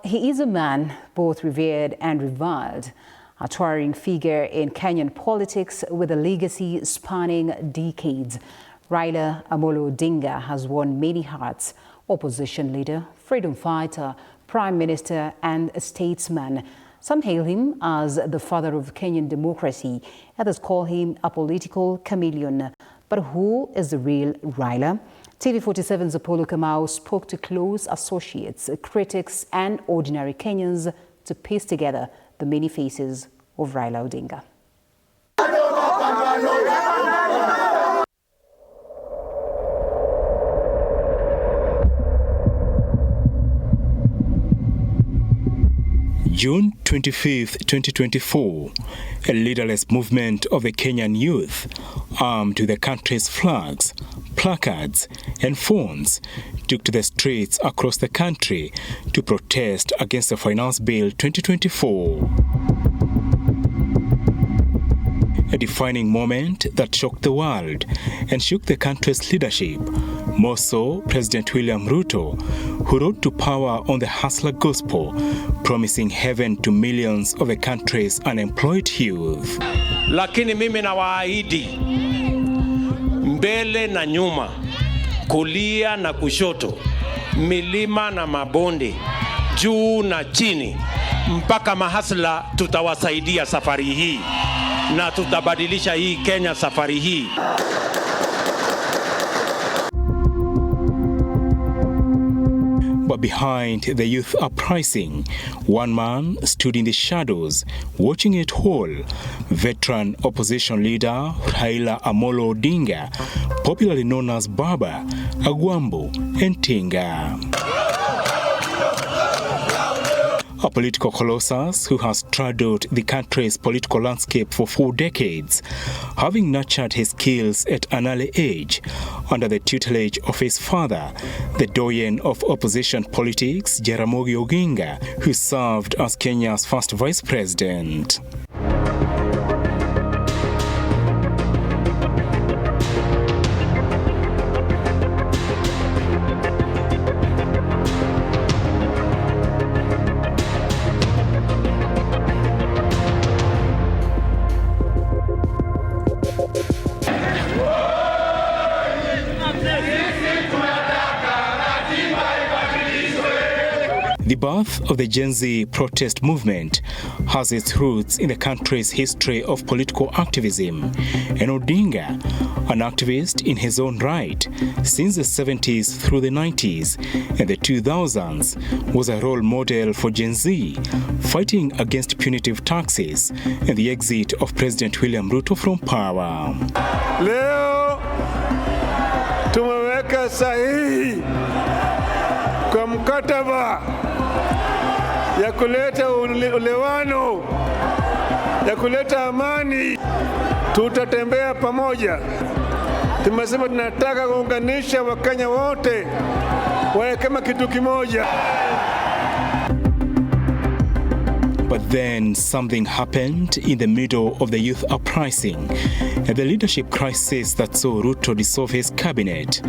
he is a man both revered and reviled, a towering figure in Kenyan politics with a legacy spanning decades. Raila Odinga has won many hearts: opposition leader, freedom fighter, prime minister and a statesman. Some hail him as the father of Kenyan democracy. Others call him a political chameleon. But who is the real Raila? TV47's Apollo Kamau spoke to close associates, critics and ordinary Kenyans to piece together the many faces of Raila Odinga. June 25, 2024, a leaderless movement of the Kenyan youth, armed with the country's flags, placards and phones, took to the streets across the country to protest against the Finance Bill 2024. A defining moment that shocked the world and shook the country's leadership, more so President William Ruto, who rode to power on the hustler gospel, promising heaven to millions of the country's unemployed youth. Lakini mimi nawaahidi, mbele na nyuma, kulia na kushoto, milima na mabonde, juu na chini, mpaka mahasla tutawasaidia safari hii na tutabadilisha hii Kenya safari hii. But behind the youth uprising, one man stood in the shadows, watching it all. Veteran opposition leader Raila Odinga, popularly known as Baba, Agwambo, and Tinga. A political colossus who has straddled the country's political landscape for 4 decades, having nurtured his skills at an early age under the tutelage of his father, the doyen of opposition politics, Raila Odinga, who served as Kenya's first vice president. The birth of the Gen Z protest movement has its roots in the country's history of political activism, and Odinga, an activist in his own right since the 70s through the 90s and the 2000s, was a role model for Gen Z, fighting against punitive taxes and the exit of President William Ruto from power. Leo tumeweka sahihi kwa mkataba ya kuleta ulewano, ya kuleta amani. Tutatembea pamoja. Tumesema tunataka kuunganisha Wakenya wote wawe kama kitu kimoja. But then something happened in the middle of the youth uprising and the leadership crisis that saw Ruto dissolve his cabinet.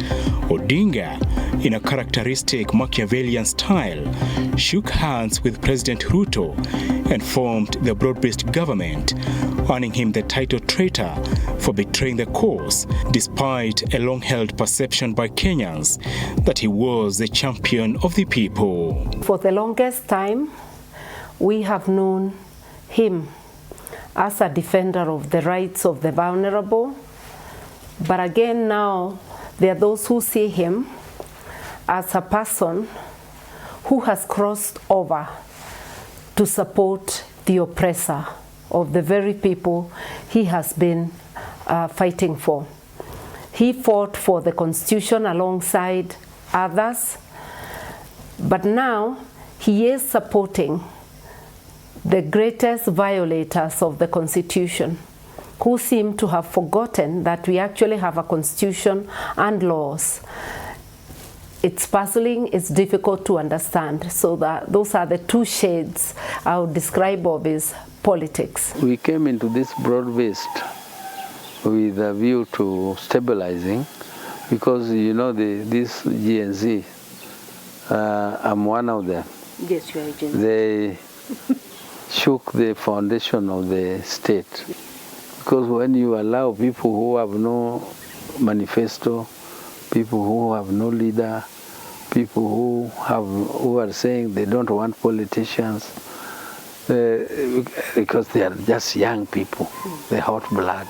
Odinga, in a characteristic Machiavellian style, shook hands with President Ruto and formed the broad-based government, earning him the title traitor for betraying the cause, despite a long-held perception by Kenyans that he was the champion of the people. For the longest time, we have known him as a defender of the rights of the vulnerable. But again now, there are those who see him as a person who has crossed over to support the oppressor of the very people he has been fighting for. He fought for the Constitution alongside others, but now he is supporting the greatest violators of the Constitution, who seem to have forgotten that we actually have a Constitution and laws. It's puzzling, it's difficult to understand. So that those are the two shades I would describe of his politics. We came into this broad-based with a view to stabilizing, because you know this Gen Z, I'm one of them. Yes, Your Excellency. They shook the foundation of the state. Because when you allow people who have no manifesto, people who have no leader, people who are saying they don't want politicians, because they are just young people, the hot blood.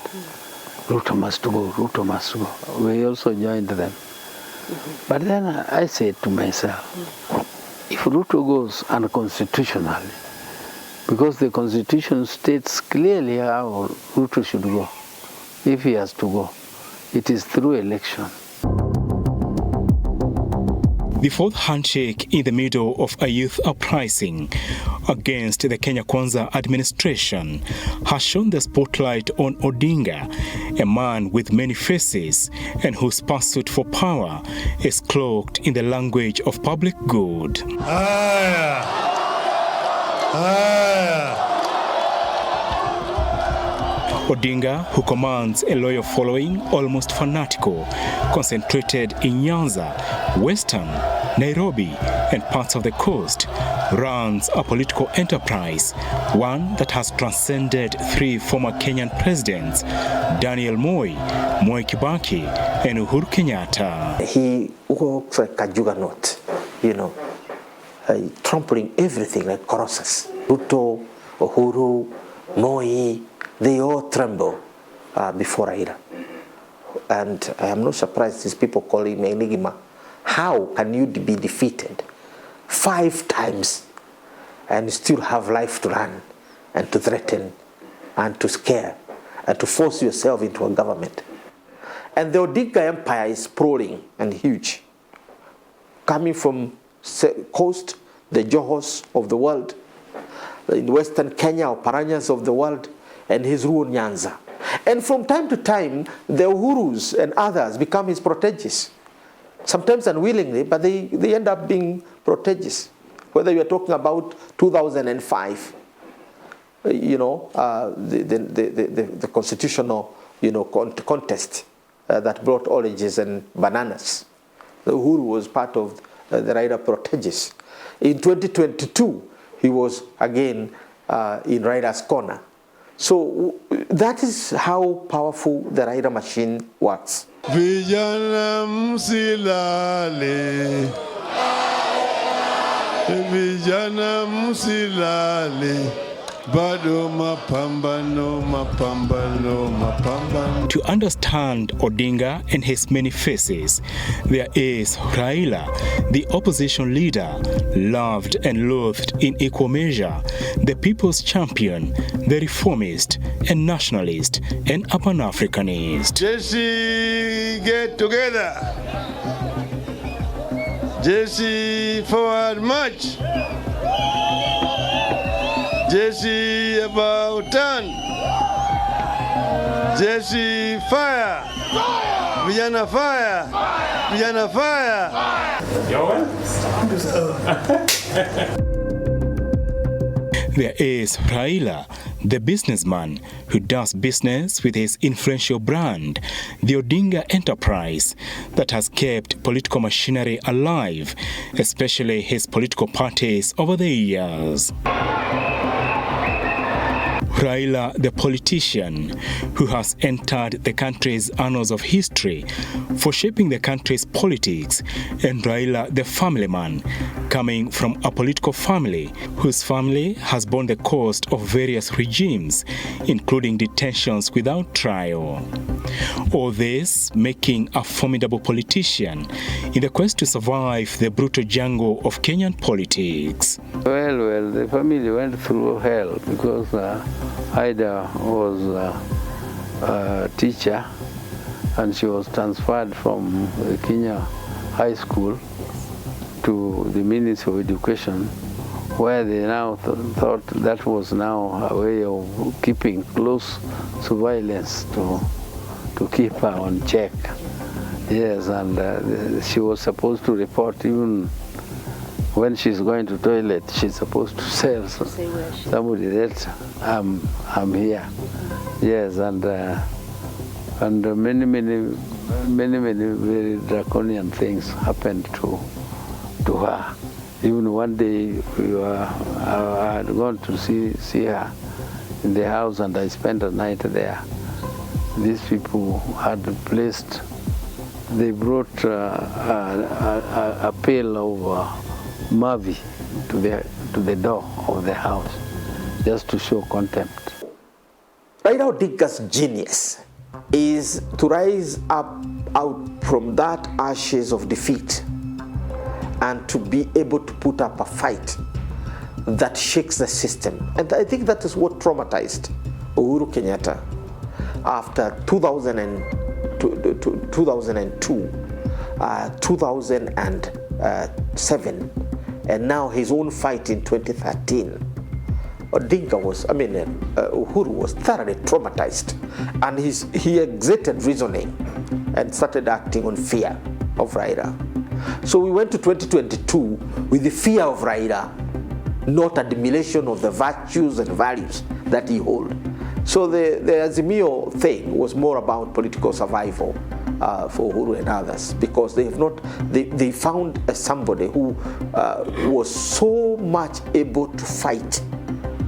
Ruto must go, Ruto must go. We also joined them. But then I said to myself, if Ruto goes unconstitutionally, because the Constitution states clearly how Ruto should go, if he has to go, it is through election. The fourth handshake in the middle of a youth uprising against the Kenya Kwanza administration has shone the spotlight on Odinga, a man with many faces and whose pursuit for power is cloaked in the language of public good. Odinga, who commands a loyal following, almost fanatical, concentrated in Nyanza, Western, Nairobi, and parts of the coast, runs a political enterprise, one that has transcended three former Kenyan presidents, Daniel Moi, Mwai Kibaki, and Uhuru Kenyatta. He walks like a juggernaut, trampling everything like colossus. Ruto, Uhuru, Moi, they all tremble before Raila. And I am not surprised these people call him enigma. How can you be defeated 5 times and still have life to run and to threaten and to scare and to force yourself into a government? And the Odinga empire is sprawling and huge, coming from coast, the Johos of the world, in Western Kenya, or Paranyas of the world, and his rule Nyanza. And from time to time, the Uhurus and others become his proteges. Sometimes unwillingly, but they end up being proteges. Whether you are talking about 2005, the constitutional, contest that brought oranges and bananas. The Uhuru was part of the Raila proteges. In 2022, he was again in Raila's corner. So that is how powerful the Raila machine works. Vijana msilale, vijana msilale, bado mapambano, mapambano, mapambano. To understand Odinga and his many faces, there is Raila, the opposition leader, loved and loathed in equal measure, the people's champion, the reformist and nationalist and a Pan-Africanist. Jesse, get together. Jesse, forward march. Jesse, about turn. Jesse, fire. Vijana fire. Vijana fire. There is Raila, the businessman who does business with his influential brand, the Odinga enterprise, that has kept political machinery alive, especially his political parties over the years. Raila, the politician, who has entered the country's annals of history for shaping the country's politics, and Raila, the family man, coming from a political family whose family has borne the cost of various regimes, including detentions without trial. All this making a formidable politician in the quest to survive the brutal jungle of Kenyan politics. Well, the family went through hell because Ida was a teacher and she was transferred from the Kenya High School to the Ministry of Education, where they now thought that was now a way of keeping close surveillance to keep her on check. Yes, and she was supposed to report even when she's going to toilet. She's supposed to say somebody that I'm here. Yes, and many very draconian things happened to her. Even one day I had gone to see her in the house, and I spent a night there. These people had placed, they brought a pail of Mavi to the door of the house, just to show contempt. Raila Odinga's genius is to rise up out from that ashes of defeat and to be able to put up a fight that shakes the system. And I think that is what traumatized Uhuru Kenyatta after 2002, 2007, and now his own fight in 2013. Odinga was, Uhuru was thoroughly traumatized, and he exited reasoning and started acting on fear of Raila. So we went to 2022 with the fear of Raila, not admiration of the virtues and values that he holds. So the Azimio thing was more about political survival for Uhuru and others, because they found somebody who was so much able to fight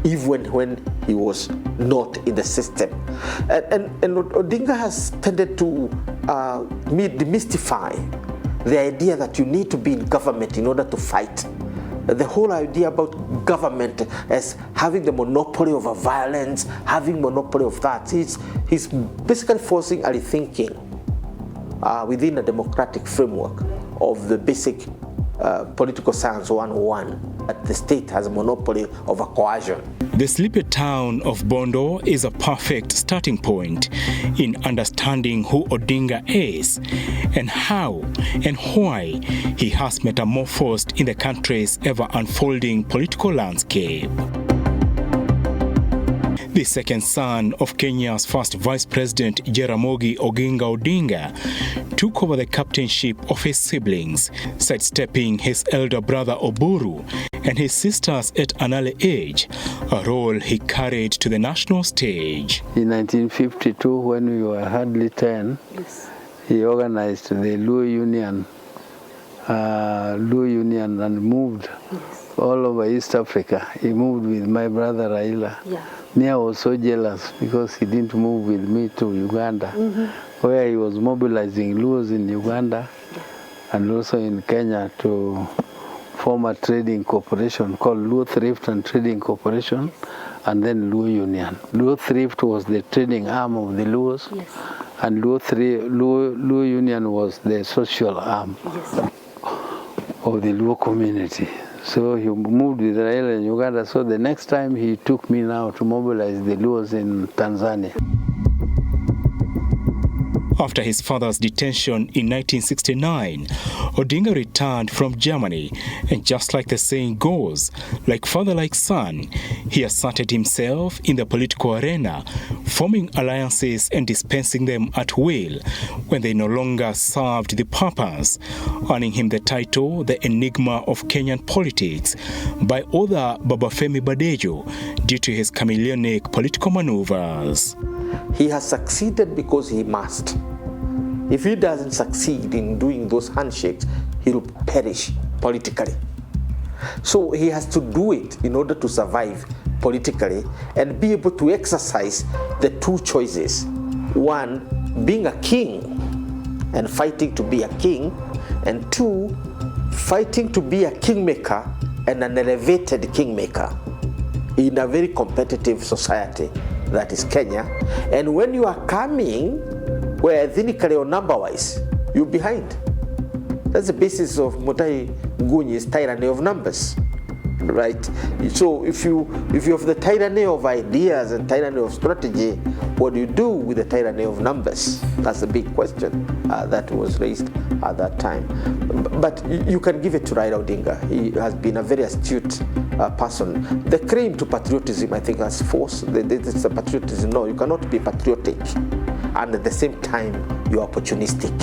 even when he was not in the system. And Odinga has tended to demystify the idea that you need to be in government in order to fight. The whole idea about government as having the monopoly over violence, having monopoly of that, he's basically forcing a rethinking within a democratic framework of the basic political science 101, that the state has a monopoly over coercion. The sleepy town of Bondo is a perfect starting point in understanding who Odinga is and how and why he has metamorphosed in the country's ever-unfolding political landscape. The second son of Kenya's first Vice President Jaramogi Oginga Odinga took over the captainship of his siblings, sidestepping his elder brother Oburu and his sisters at an early age, a role he carried to the national stage. In 1952, when we were hardly 10, yes, he organized the Luo Union and moved, yes, all over East Africa. He moved with my brother Raila. Yeah. Me, I was so jealous because he didn't move with me to Uganda, where he was mobilizing Luos in Uganda, yeah, and also in Kenya to form a trading corporation called Luo Thrift and Trading Corporation, and then Luo Union. Luo Thrift was the trading arm of the Luos, yes, and Luo Union was the social arm, yes, of the Luo community. So he moved with Raila in Uganda. So the next time he took me now to mobilize the Luos in Tanzania. After his father's detention in 1969, Odinga returned from Germany, and just like the saying goes, like father, like son, he asserted himself in the political arena, forming alliances and dispensing them at will when they no longer served the purpose, earning him the title, the enigma of Kenyan politics, by author Babafemi Badejo, due to his chameleonic political maneuvers. He has succeeded because he must. If he doesn't succeed in doing those handshakes, he will perish politically. So he has to do it in order to survive politically and be able to exercise the two choices. One, being a king and fighting to be a king, and two, fighting to be a kingmaker and an elevated kingmaker in a very competitive society that is Kenya. And when you are coming, where ethnically or number-wise, you're behind. That's the basis of Mutai Gunyi's tyranny of numbers, right? So if you have the tyranny of ideas and tyranny of strategy, what do you do with the tyranny of numbers? That's the big question that was raised at that time. But you can give it to Raila Odinga. He has been a very astute person. The claim to patriotism, I think, has force. It's a patriotism. No, you cannot be patriotic and at the same time you're opportunistic.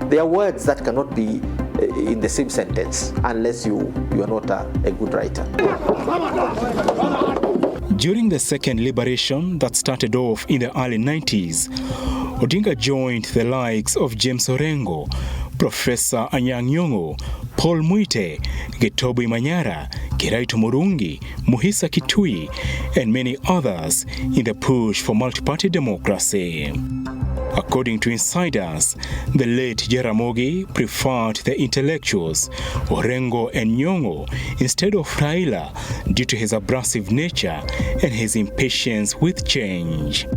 There are words that cannot be in the same sentence unless you are not a good writer. During the second liberation that started off in the early 90s, Odinga joined the likes of James Orengo, Professor Anyang' Nyong'o, Paul Mwite, Getobo Manyara, Kiraitu Murungi, Muhisa Kitui, and many others in the push for multi-party democracy. According to insiders, the late Jaramogi preferred the intellectuals Orengo and Nyong'o instead of Raila due to his abrasive nature and his impatience with change.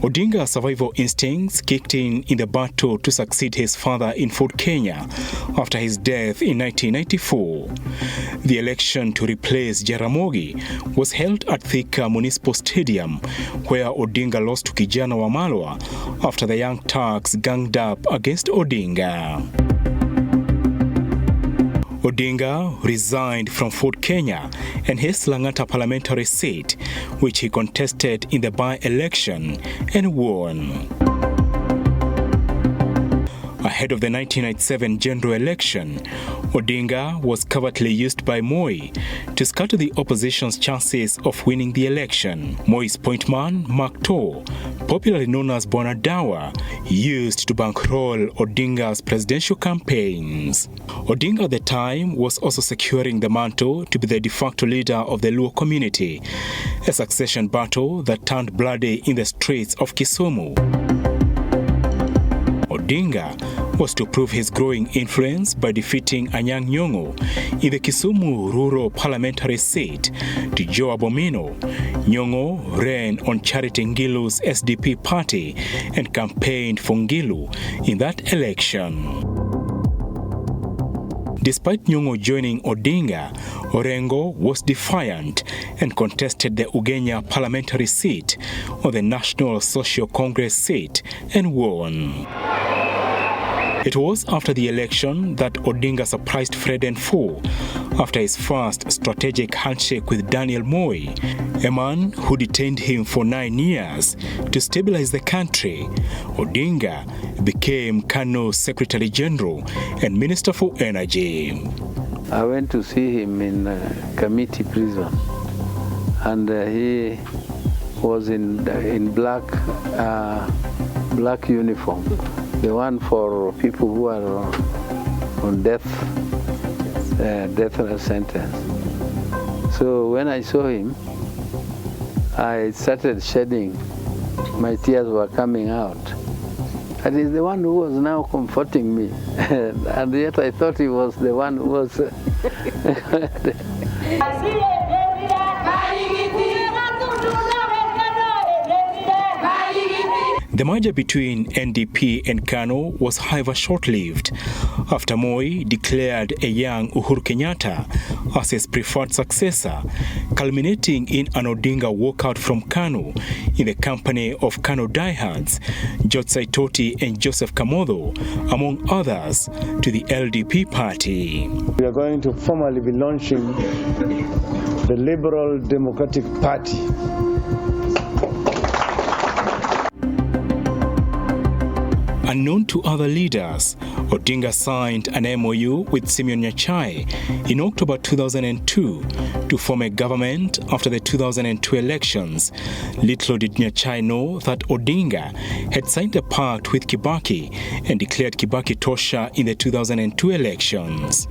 Odinga's survival instincts kicked in the battle to succeed his father in Fort Kenya after his death in 1994. The election to replace Jaramogi was held at Thika Municipal Stadium, where Odinga lost to Kijana Wamalwa after the Young Turks ganged up against Odinga. Odinga resigned from Fort Kenya and his Lang'ata parliamentary seat, which he contested in the by-election and won. Ahead of the 1997 general election, Odinga was covertly used by Moi to scatter the opposition's chances of winning the election. Moi's pointman, Mark Toh, popularly known as Bonadawa, used to bankroll Odinga's presidential campaigns. Odinga at the time was also securing the mantle to be the de facto leader of the Luo community, a succession battle that turned bloody in the streets of Kisumu. Odinga was to prove his growing influence by defeating Anyang' Nyong'o in the Kisumu rural parliamentary seat to Joe Abomino. Nyong'o ran on Charity Ngilu's SDP party and campaigned for Ngilu in that election. Despite Nyong'o joining Odinga, Orengo was defiant and contested the Ugenya parliamentary seat on the National Social Congress seat and won. It was after the election that Odinga surprised Fred and Foe after his first strategic handshake with Daniel Moi, a man who detained him for 9 years to stabilize the country. Odinga became Kano's Secretary General and Minister for Energy. I went to see him in Kamiti prison, and he was in black uniform, the one for people who are on death sentence. So when I saw him, I started shedding. My tears were coming out. And he's the one who was now comforting me. And yet I thought he was the one who was... The merger between NDP and KANU was however short-lived after Moi declared a young Uhuru Kenyatta as his preferred successor, culminating in an Odinga walkout from KANU in the company of KANU diehards, George Saitoti and Joseph Kamotho, among others, to the LDP party. We are going to formally be launching the Liberal Democratic Party. Unknown to other leaders, Odinga signed an MOU with Simeon Nyachae in October 2002 to form a government after the 2002 elections. Little did Nyachae know that Odinga had signed a pact with Kibaki and declared Kibaki Tosha in the 2002 elections.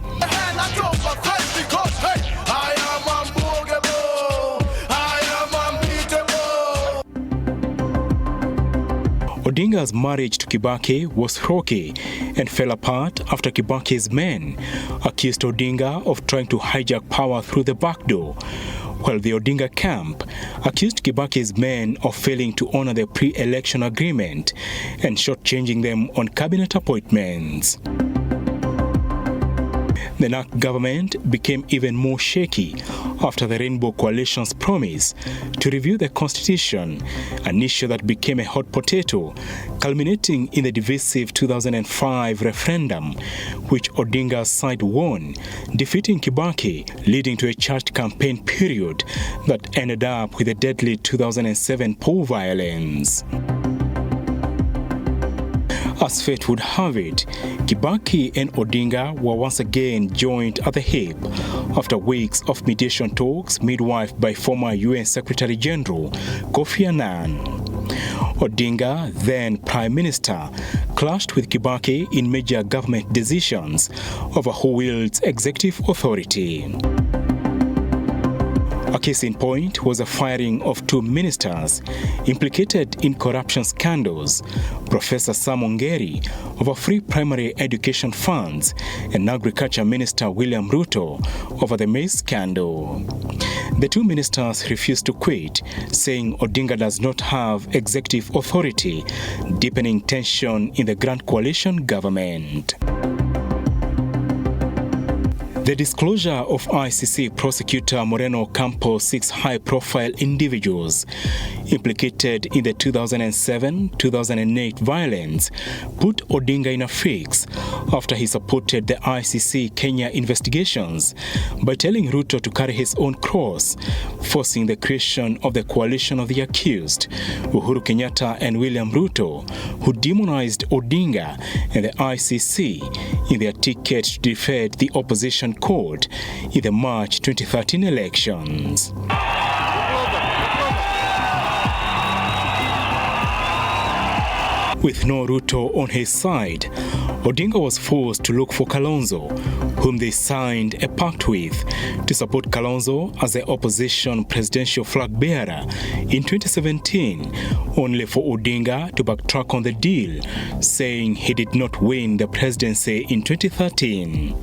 Odinga's marriage to Kibaki was rocky and fell apart after Kibaki's men accused Odinga of trying to hijack power through the back door, while the Odinga camp accused Kibaki's men of failing to honor the pre-election agreement and shortchanging them on cabinet appointments. The NARC government became even more shaky after the Rainbow Coalition's promise to review the constitution, an issue that became a hot potato, culminating in the divisive 2005 referendum, which Odinga's side won, defeating Kibaki, leading to a charged campaign period that ended up with a deadly 2007 poll violence. As fate would have it, Kibaki and Odinga were once again joined at the hip after weeks of mediation talks midwifed by former UN Secretary General Kofi Annan. Odinga, then Prime Minister, clashed with Kibaki in major government decisions over who wields executive authority. A case in point was a firing of two ministers implicated in corruption scandals, Professor Sam Ongeri over free primary education funds and Agriculture Minister William Ruto over the maize scandal. The two ministers refused to quit, saying Odinga does not have executive authority, deepening tension in the Grand Coalition government. The disclosure of ICC prosecutor Moreno Campos' 6 high-profile individuals implicated in the 2007-2008 violence put Odinga in a fix after he supported the ICC Kenya investigations by telling Ruto to carry his own cross, forcing the creation of the coalition of the accused, Uhuru Kenyatta and William Ruto, who demonized Odinga and the ICC in their ticket to defeat the opposition court in the March 2013 elections. With no Ruto on his side, Odinga was forced to look for Kalonzo, whom they signed a pact with to support Kalonzo as the opposition presidential flag bearer in 2017, only for Odinga to backtrack on the deal, saying he did not win the presidency in 2013.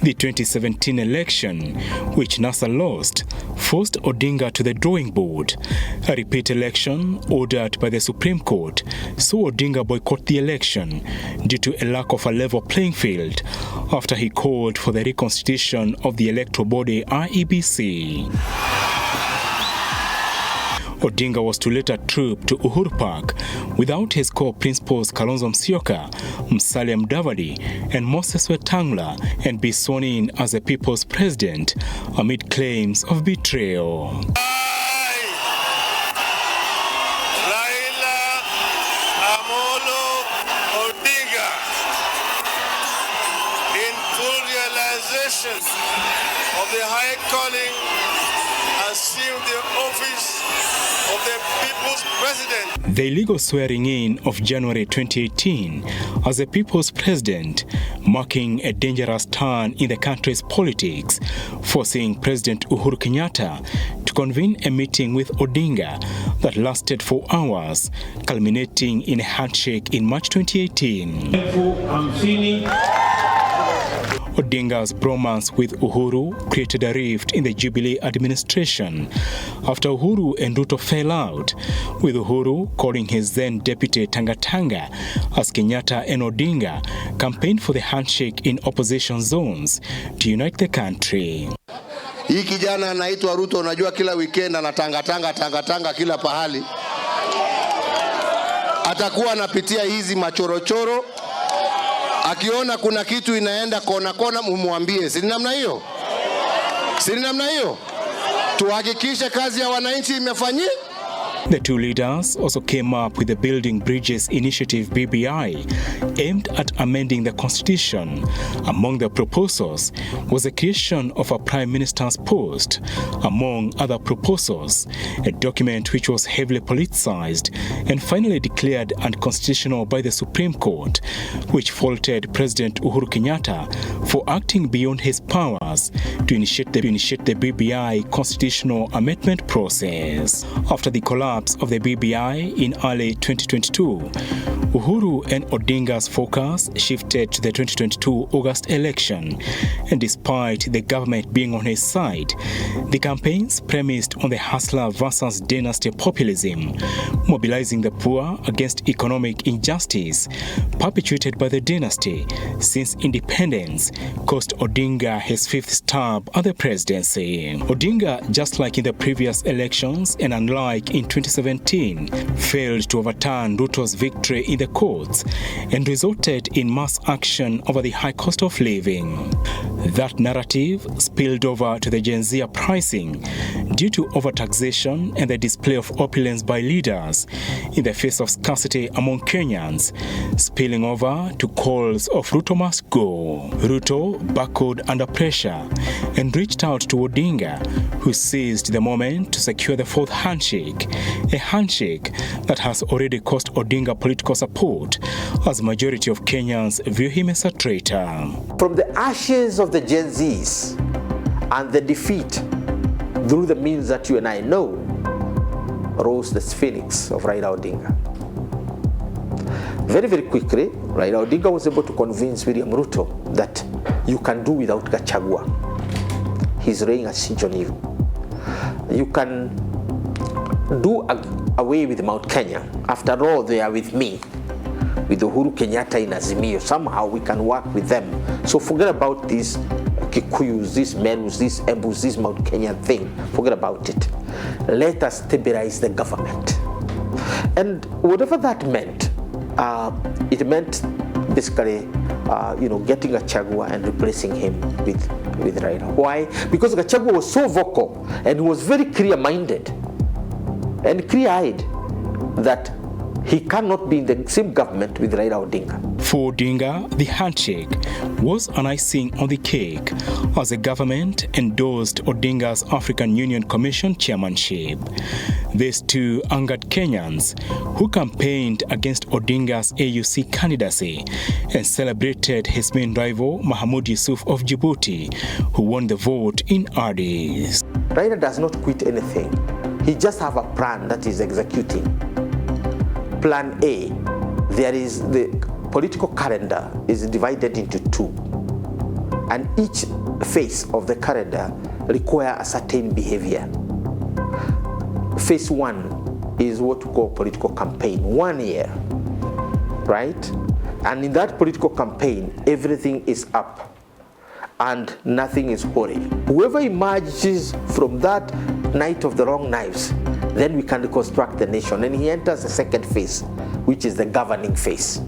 The 2017 election, which NASA lost, forced Odinga to the drawing board. A repeat election ordered by the Supreme Court saw Odinga boycott the election due to a lack of a level playing field after he called for the reconstitution of the electoral body IEBC. Odinga was to later troop to Uhuru Park without his core principals Kalonzo Musyoka, Musalia Mudavadi and Moses Wetangula and be sworn in as the people's president amid claims of betrayal. Raila Odinga, in full realization of the high calling, assumed the office of the people's president. The illegal swearing in of January 2018 as the people's president, marking a dangerous turn in the country's politics, forcing President Uhuru Kenyatta to convene a meeting with Odinga that lasted for hours, culminating in a handshake in March 2018. Odinga's bromance with Uhuru created a rift in the Jubilee administration after Uhuru and Ruto fell out, with Uhuru calling his then deputy Tangatanga as Kenyatta and Odinga campaigned for the handshake in opposition zones to unite the country. Hii kijana anaitwa Ruto, unajua kila weekend anatangatanga kila pahali. Atakuwa anapitia hizi machorochoro. Akiona kuna kitu inaenda kona mumwambie. Si namna hiyo? Si namna hiyo? Tuhakikishe kazi ya wananchi imefanyika. The two leaders also came up with the Building Bridges Initiative BBI, aimed at amending the constitution. Among the proposals was the creation of a prime minister's post, among other proposals, a document which was heavily politicized and finally declared unconstitutional by the Supreme Court, which faulted President Uhuru Kenyatta for acting beyond his powers to initiate the BBI constitutional amendment process. After the collapse of the BBI in early 2022, Uhuru and Odinga's focus shifted to the 2022 August election, and despite the government being on his side, the campaigns premised on the hustler versus dynasty populism, mobilizing the poor against economic injustice perpetuated by the dynasty since independence, cost Odinga his 5th stab at the presidency. Odinga, just like in the previous elections and unlike in 2017, failed to overturn Ruto's victory in the courts and resulted in mass action over the high cost of living. That narrative spilled over to the Gen Z uprising due to overtaxation and the display of opulence by leaders in the face of scarcity among Kenyans, spilling over to calls of Ruto must go. Ruto buckled under pressure and reached out to Odinga, who seized the moment to secure the fourth handshake, a handshake that has already cost Odinga political support, as majority of Kenyans view him as a traitor. From the ashes of the Gen Zs and the defeat through the means that you and I know, rose the phoenix of Raila Odinga. Very, very quickly, Raila Odinga was able to convince William Ruto that you can do without Gachagua. He's laying a siege on you. You can do away with Mount Kenya. After all, they are with me, with Uhuru Kenyatta in Azimio. Somehow we can work with them. So forget about these Kikuyus, these Merus, these Embus, this Mount Kenya thing. Forget about it. Let us stabilize the government. And whatever that meant, it meant basically, getting Gachagua and replacing him with Raila. Why? Because Gachagua was so vocal and he was very clear-minded and clear-eyed that he cannot be in the same government with Raila Odinga. For Odinga, the handshake was an icing on the cake as the government endorsed Odinga's African Union Commission chairmanship. This too angered Kenyans who campaigned against Odinga's AUC candidacy and celebrated his main rival, Mahmoud Yusuf of Djibouti, who won the vote in Addis. Raila does not quit anything. He just have a plan that he's executing. Plan A, there is the political calendar is divided into two, and each phase of the calendar require a certain behavior. Phase 1 is what we call political campaign, 1 year, right? And in that political campaign, everything is up and nothing is hoary. Whoever emerges from that night of the long knives, then we can reconstruct the nation. And he enters the second phase, which is the governing phase.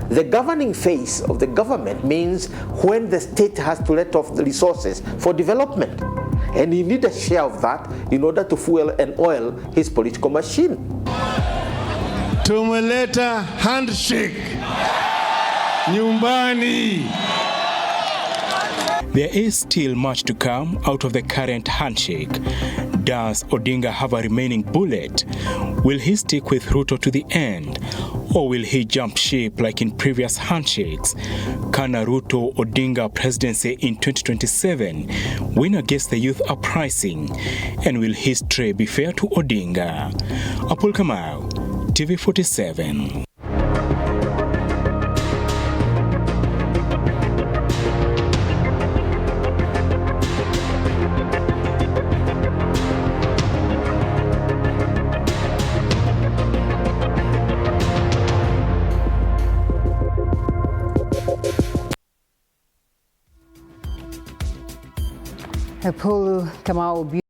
The governing phase of the government means when the state has to let off the resources for development. And he needs a share of that in order to fuel and oil his political machine. Tumeleta handshake nyumbani. There is still much to come out of the current handshake. Does Odinga have a remaining bullet? Will he stick with Ruto to the end? Or will he jump ship like in previous handshakes? Can a Ruto Odinga presidency in 2027 win against the youth uprising? And will history be fair to Odinga? Apul Kamau, TV47. Apollo Kamau.